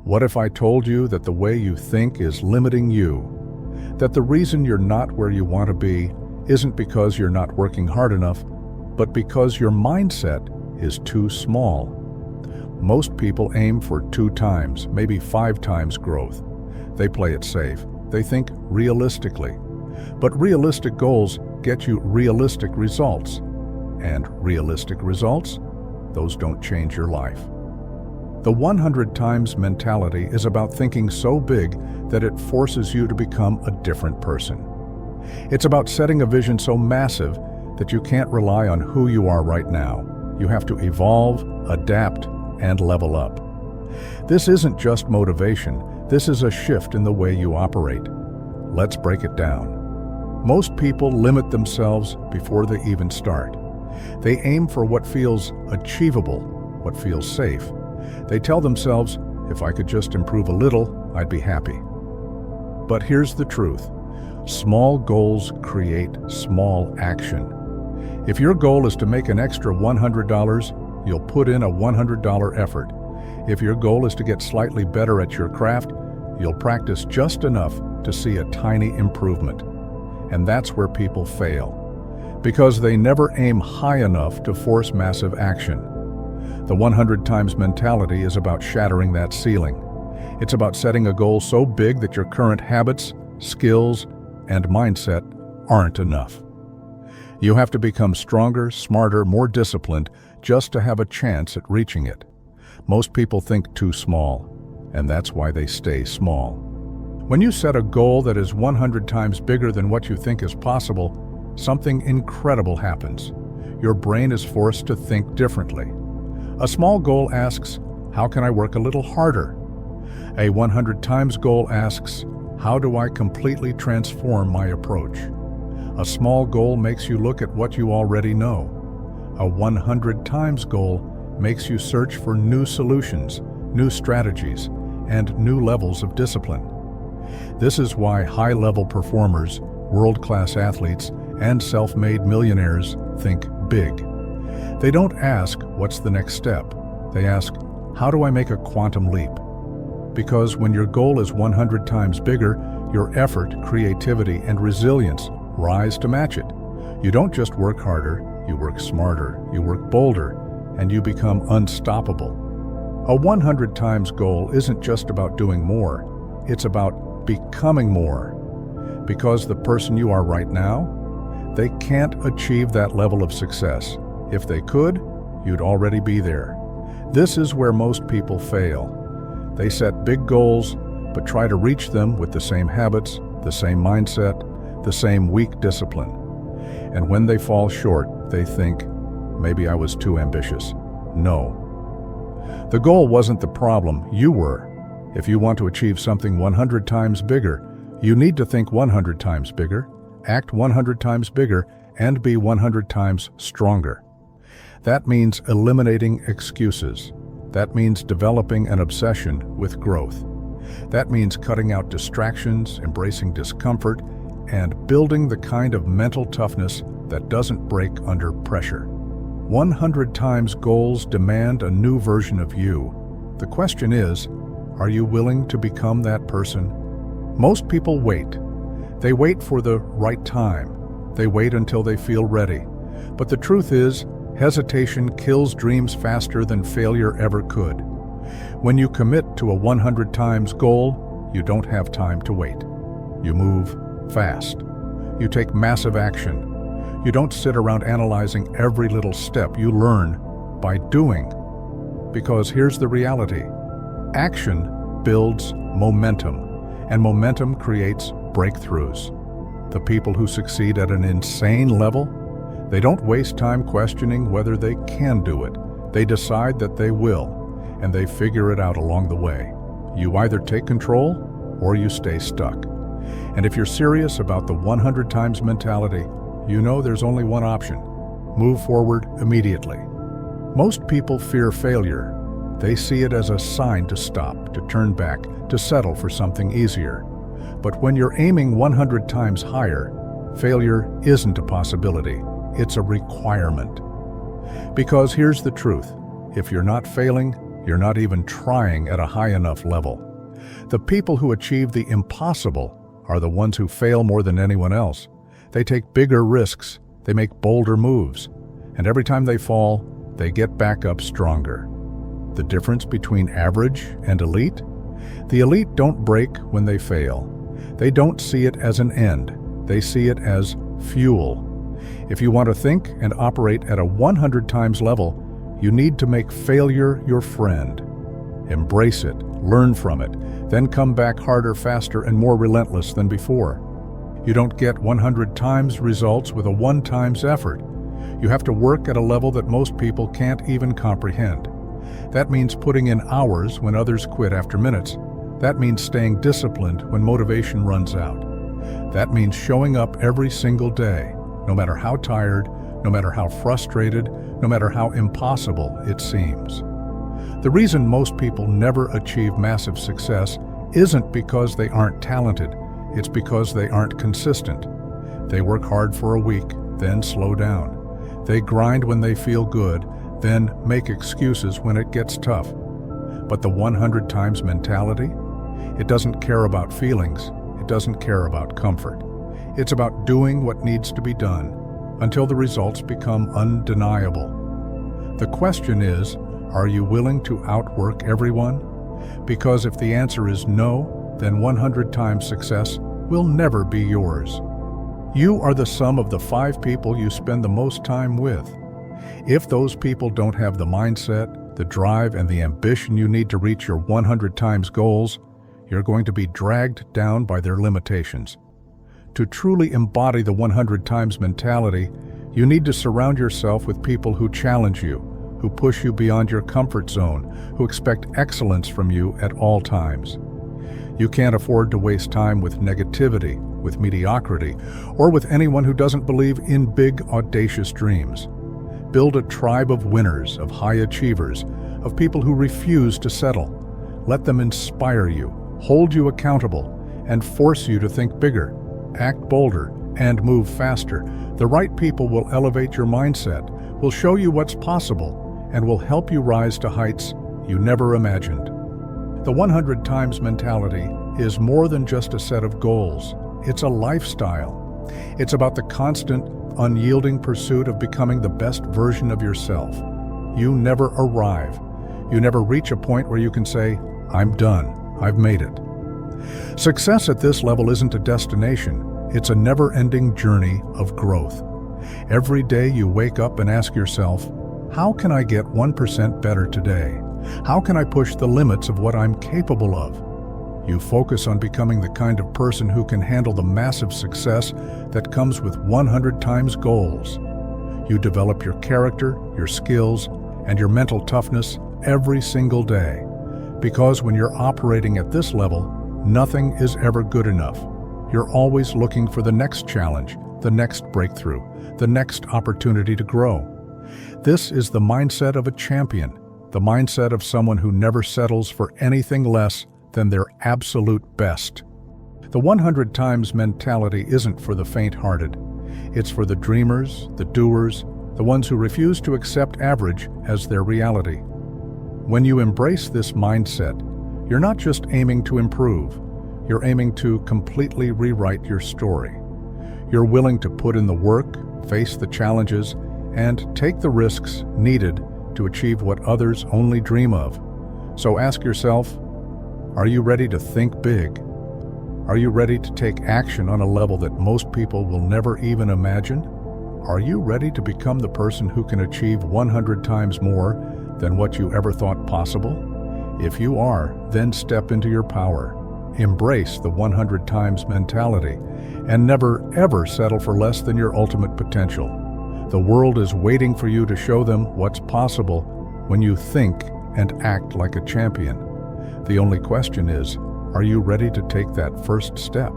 What if I told you that the way you think is limiting you? That the reason you're not where you want to be isn't because you're not working hard enough, but because your mindset is too small. Most people aim for 2 times, maybe 5 times growth. They play it safe. They think realistically. But realistic goals get you realistic results. And realistic results, those don't change your life. The 100 times mentality is about thinking so big that it forces you to become a different person. It's about setting a vision so massive that you can't rely on who you are right now. You have to evolve, adapt, and level up. This isn't just motivation, this is a shift in the way you operate. Let's break it down. Most people limit themselves before they even start. They aim for what feels achievable, what feels safe. They tell themselves, if I could just improve a little, I'd be happy. But here's the truth. Small goals create small action. If your goal is to make an extra $100, you'll put in a $100 effort. If your goal is to get slightly better at your craft, you'll practice just enough to see a tiny improvement. And that's where people fail, because they never aim high enough to force massive action. The 100 times mentality is about shattering that ceiling. It's about setting a goal so big that your current habits, skills, and mindset aren't enough. You have to become stronger, smarter, more disciplined just to have a chance at reaching it. Most people think too small, and that's why they stay small. When you set a goal that is 100 times bigger than what you think is possible, something incredible happens. Your brain is forced to think differently. A small goal asks, how can I work a little harder? A 100 times goal asks, how do I completely transform my approach? A small goal makes you look at what you already know. A 100 times goal makes you search for new solutions, new strategies, and new levels of discipline. This is why high-level performers, world-class athletes, and self-made millionaires think big. They don't ask, what's the next step? They ask, how do I make a quantum leap? Because when your goal is 100 times bigger, your effort, creativity, and resilience rise to match it. You don't just work harder, you work smarter, you work bolder, and you become unstoppable. A 100 times goal isn't just about doing more, it's about becoming more. Because the person you are right now, they can't achieve that level of success. If they could, you'd already be there. This is where most people fail. They set big goals, but try to reach them with the same habits, the same mindset, the same weak discipline. And when they fall short, they think, maybe I was too ambitious. No. The goal wasn't the problem, you were. If you want to achieve something 100 times bigger, you need to think 100 times bigger, act 100 times bigger, and be 100 times stronger. That means eliminating excuses. That means developing an obsession with growth. That means cutting out distractions, embracing discomfort, and building the kind of mental toughness that doesn't break under pressure. 100 times goals demand a new version of you. The question is, are you willing to become that person? Most people wait. They wait for the right time. They wait until they feel ready. But the truth is, hesitation kills dreams faster than failure ever could. When you commit to a 100 times goal, you don't have time to wait. You move fast. You take massive action. You don't sit around analyzing every little step. You learn by doing. Because here's the reality. Action builds momentum, and momentum creates breakthroughs. The people who succeed at an insane level, they don't waste time questioning whether they can do it. They decide that they will, and they figure it out along the way. You either take control or you stay stuck. And if you're serious about the 100 times mentality, you know there's only one option. Move forward immediately. Most people fear failure. They see it as a sign to stop, to turn back, to settle for something easier. But when you're aiming 100 times higher, failure isn't a possibility. It's a requirement. Because here's the truth. If you're not failing, you're not even trying at a high enough level. The people who achieve the impossible are the ones who fail more than anyone else. They take bigger risks, they make bolder moves, and every time they fall, they get back up stronger. The difference between average and elite? The elite don't break when they fail. They don't see it as an end. They see it as fuel. If you want to think and operate at a 100 times level, you need to make failure your friend. Embrace it, learn from it, then come back harder, faster, and more relentless than before. You don't get 100 times results with a 1 times effort. You have to work at a level that most people can't even comprehend. That means putting in hours when others quit after minutes. That means staying disciplined when motivation runs out. That means showing up every single day, no matter how tired, no matter how frustrated, no matter how impossible it seems. The reason most people never achieve massive success isn't because they aren't talented, it's because they aren't consistent. They work hard for a week, then slow down. They grind when they feel good, then make excuses when it gets tough. But the 100 times mentality? It doesn't care about feelings, it doesn't care about comfort. It's about doing what needs to be done until the results become undeniable. The question is, are you willing to outwork everyone? Because if the answer is no, then 100 times success will never be yours. You are the sum of the 5 people you spend the most time with. If those people don't have the mindset, the drive, and the ambition you need to reach your 100 times goals, you're going to be dragged down by their limitations. To truly embody the 100 times mentality, you need to surround yourself with people who challenge you, who push you beyond your comfort zone, who expect excellence from you at all times. You can't afford to waste time with negativity, with mediocrity, or with anyone who doesn't believe in big, audacious dreams. Build a tribe of winners, of high achievers, of people who refuse to settle. Let them inspire you, hold you accountable, and force you to think bigger, act bolder, and move faster. The right people will elevate your mindset, will show you what's possible, and will help you rise to heights you never imagined. The 100 times mentality is more than just a set of goals. It's a lifestyle. It's about the constant, unyielding pursuit of becoming the best version of yourself. You never arrive. You never reach a point where you can say, I'm done, I've made it. Success at this level isn't a destination. It's a never-ending journey of growth. Every day you wake up and ask yourself, how can I get 1% better today? How can I push the limits of what I'm capable of? You focus on becoming the kind of person who can handle the massive success that comes with 100 times goals. You develop your character, your skills, and your mental toughness every single day. Because when you're operating at this level, nothing is ever good enough. You're always looking for the next challenge, the next breakthrough, the next opportunity to grow. This is the mindset of a champion, the mindset of someone who never settles for anything less than their absolute best. The 100 times mentality isn't for the faint-hearted. It's for the dreamers, the doers, the ones who refuse to accept average as their reality. When you embrace this mindset, you're not just aiming to improve, you're aiming to completely rewrite your story. You're willing to put in the work, face the challenges, and take the risks needed to achieve what others only dream of. So ask yourself, are you ready to think big? Are you ready to take action on a level that most people will never even imagine? Are you ready to become the person who can achieve 100 times more than what you ever thought possible? If you are, then step into your power. Embrace the 100 times mentality and never ever settle for less than your ultimate potential. The world is waiting for you to show them what's possible when you think and act like a champion. The only question is, are you ready to take that first step?